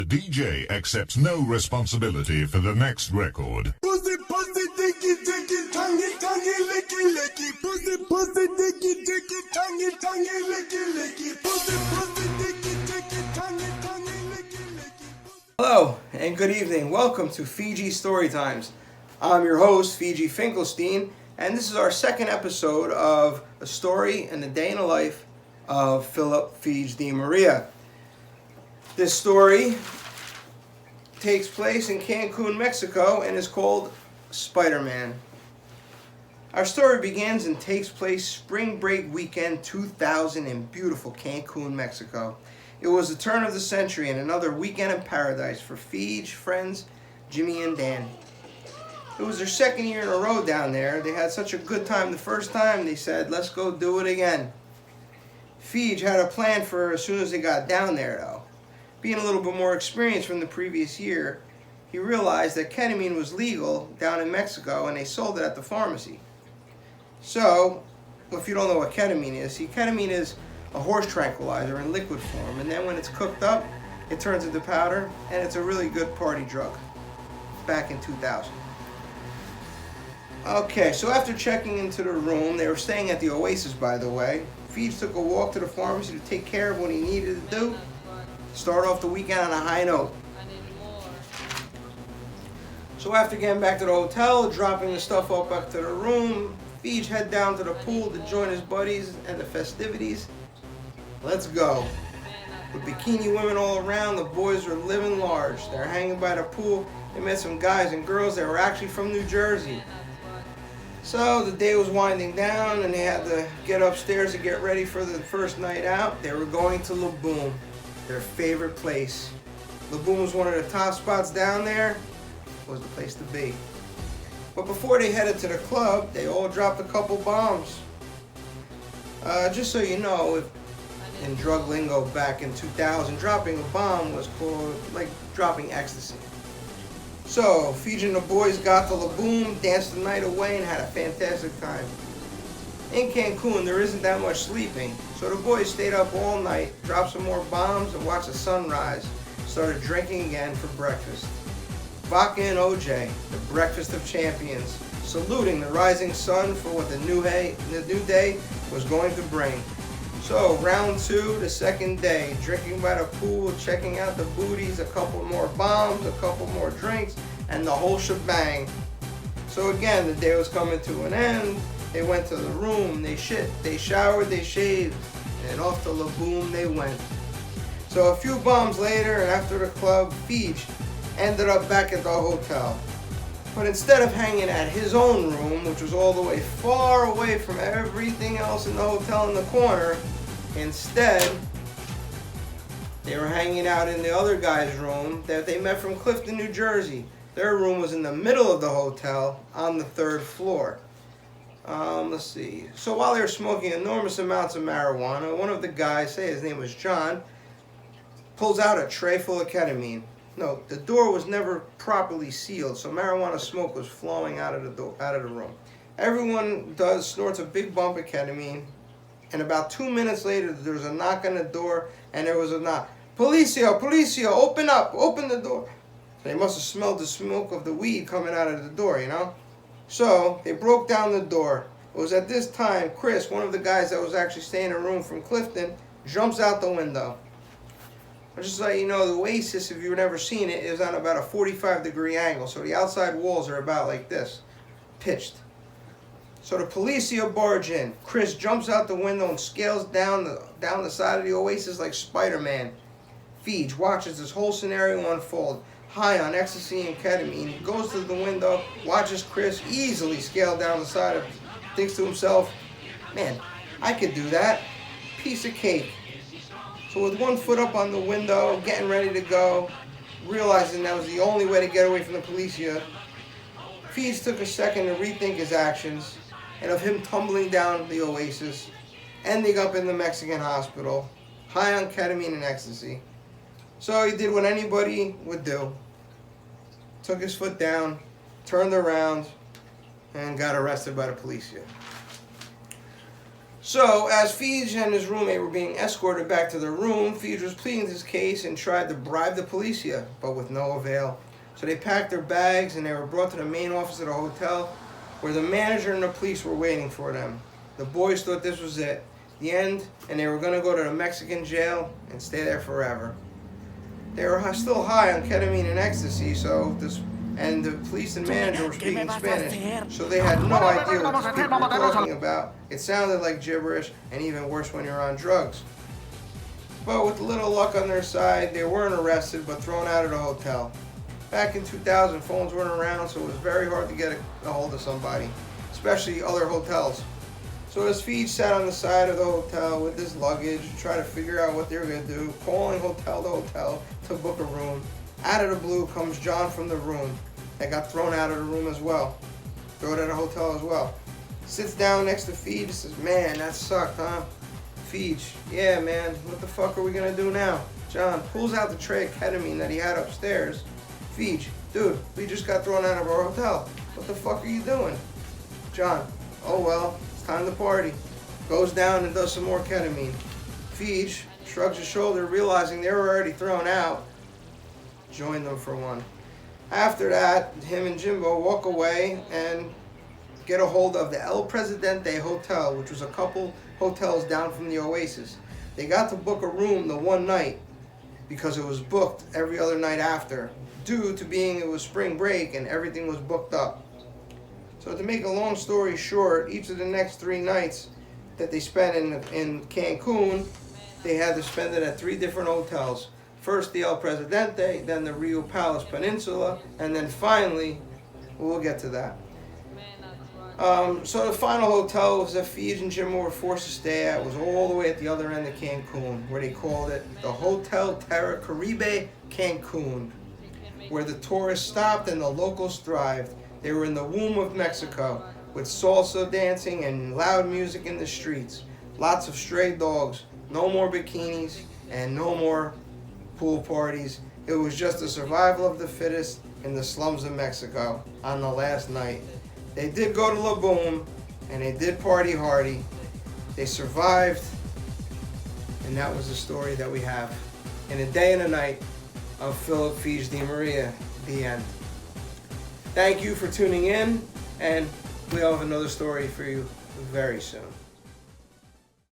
The DJ accepts no responsibility for the next record. Pussy, pussy, dicky, dicky, tonguey, tonguey, licky, licky. Pussy, pussy, dicky, dicky, tonguey, tonguey, licky, licky. Pussy, pussy, dicky, dicky, tonguey, tonguey, licky, licky. Hello and good evening. Welcome to FIEGEE Storytimes. I'm your host, FIEGEE FINKELSTEIN, and this is our second episode of a story and the day in the life of Phiege dimaria. This story takes place in Cancun, Mexico, and is called Spider-Man. Our story begins and takes place spring break weekend 2000 in beautiful Cancun, Mexico. It was the turn of the century and another weekend in paradise for Phiege friends Jimmy and Dan. It was their second year in a row down there. They had such a good time the first time, they said, let's go do it again. Phiege had a plan for as soon as they got down there, though. Being a little bit more experienced from the previous year, he realized that ketamine was legal down in Mexico and they sold it at the pharmacy. So, if you don't know what ketamine is a horse tranquilizer in liquid form, and then when it's cooked up, it turns into powder, and it's a really good party drug. Back in 2000. Okay, so after checking into the room, they were staying at the Oasis, by the way. Phiege took a walk to the pharmacy to take care of what he needed to do. Start off the weekend on a high note. So after getting back to the hotel, dropping the stuff off back to the room, Phiege head down to the pool to join his buddies and the festivities. Let's go. With bikini women all around, the boys were living large. They're hanging by the pool. They met some guys and girls that were actually from New Jersey. So the day was winding down and they had to get upstairs to get ready for the first night out. They were going to Laboom, their favorite place. Laboom was one of the top spots down there. It was the place to be. But before they headed to the club, they all dropped a couple bombs. Just so you know, in drug lingo back in 2000, dropping a bomb was called like dropping ecstasy. So, Phiege and the boys got to Laboom, danced the night away, and had a fantastic time. In Cancun, there isn't that much sleeping, so the boys stayed up all night, dropped some more bombs, and watched the sunrise. Started drinking again for breakfast. Vodka and OJ, the breakfast of champions, saluting the rising sun for what the new day was going to bring. So, round two, the second day, drinking by the pool, checking out the booties, a couple more bombs, a couple more drinks, and the whole shebang. So again, the day was coming to an end. They went to the room, they shit, they showered, they shaved, and off to Laboom they went. So a few bombs later, and after the club, Phiege ended up back at the hotel. But instead of hanging at his own room, which was all the way far away from everything else in the hotel in the corner, instead, they were hanging out in the other guy's room that they met from Clifton, New Jersey. Their room was in the middle of the hotel on the third floor. Let's see. So while they were smoking enormous amounts of marijuana, one of the guys, say his name was John, pulls out a tray full of ketamine. No, the door was never properly sealed, so marijuana smoke was flowing out of the room. Everyone snorts a big bump of ketamine, and about 2 minutes later, there was a knock on the door, and there was a knock. Policia, policia, open up, open the door. They must have smelled the smoke of the weed coming out of the door, you know? So, they broke down the door. It was at this time, Chris, one of the guys that was actually staying in a room from Clifton, jumps out the window. Just so you know, the Oasis, if you've never seen it, is on about a 45-degree angle. So the outside walls are about like this, pitched. So the policia barge in. Chris jumps out the window and scales down the side of the Oasis like Spider-Man. Phiege watches this whole scenario unfold. High on ecstasy and ketamine, he goes to the window, watches Chris easily scale down the side of it, thinks to himself, man, I could do that. Piece of cake. So with one foot up on the window, getting ready to go, realizing that was the only way to get away from the policia, Phiege took a second to rethink his actions, and of him tumbling down the Oasis, ending up in the Mexican hospital, high on ketamine and ecstasy. So he did what anybody would do. Took his foot down, turned around, and got arrested by the policia. So, as Phiege and his roommate were being escorted back to their room, Phiege was pleading his case and tried to bribe the policia, but with no avail. So they packed their bags and they were brought to the main office of the hotel, where the manager and the police were waiting for them. The boys thought this was it, the end, and they were going to go to the Mexican jail and stay there forever. They were still high on ketamine and ecstasy, and the police and manager were speaking Spanish, so they had no idea what these people were talking about. It sounded like gibberish, and even worse when you're on drugs. But with a little luck on their side, they weren't arrested, but thrown out of the hotel. Back in 2000, phones weren't around, so it was very hard to get a hold of somebody, especially other hotels. So as Phiege sat on the side of the hotel with his luggage, trying to figure out what they were going to do, calling hotel to hotel to book a room, out of the blue comes John from the room that got thrown out of the room as well. Thrown out of the hotel as well. Sits down next to Phiege and says, "Man, that sucked, huh?" Phiege, "Yeah, man, what the fuck are we going to do now?" John pulls out the tray of ketamine that he had upstairs. Phiege, "Dude, we just got thrown out of our hotel. What the fuck are you doing?" John, "Oh well, it's time to party." Goes down and does some more ketamine. Phiege shrugs his shoulder, realizing they were already thrown out. Joined them for one. After that, him and Jimbo walk away and get a hold of the El Presidente Hotel, which was a couple hotels down from the Oasis. They got to book a room the one night because it was booked every other night after, due to being it was spring break and everything was booked up. So to make a long story short, each of the next 3 nights that they spent in Cancun, they had to spend it at 3 different hotels. First the El Presidente, then the Rio Palace Peninsula, and then finally, we'll get to that. So the final hotel that Phiege and Jimbo were forced to stay at was all the way at the other end of Cancun, where they called it the Hotel Terra Caribe Cancun, where the tourists stopped and the locals thrived. They were in the womb of Mexico, with salsa dancing and loud music in the streets. Lots of stray dogs, no more bikinis, and no more pool parties. It was just the survival of the fittest in the slums of Mexico on the last night. They did go to La Boom, and they did party hardy. They survived, and that was the story that we have. In a day and a night of Philip Phiege dimaria, the end. Thank you for tuning in, and we'll have another story for you very soon.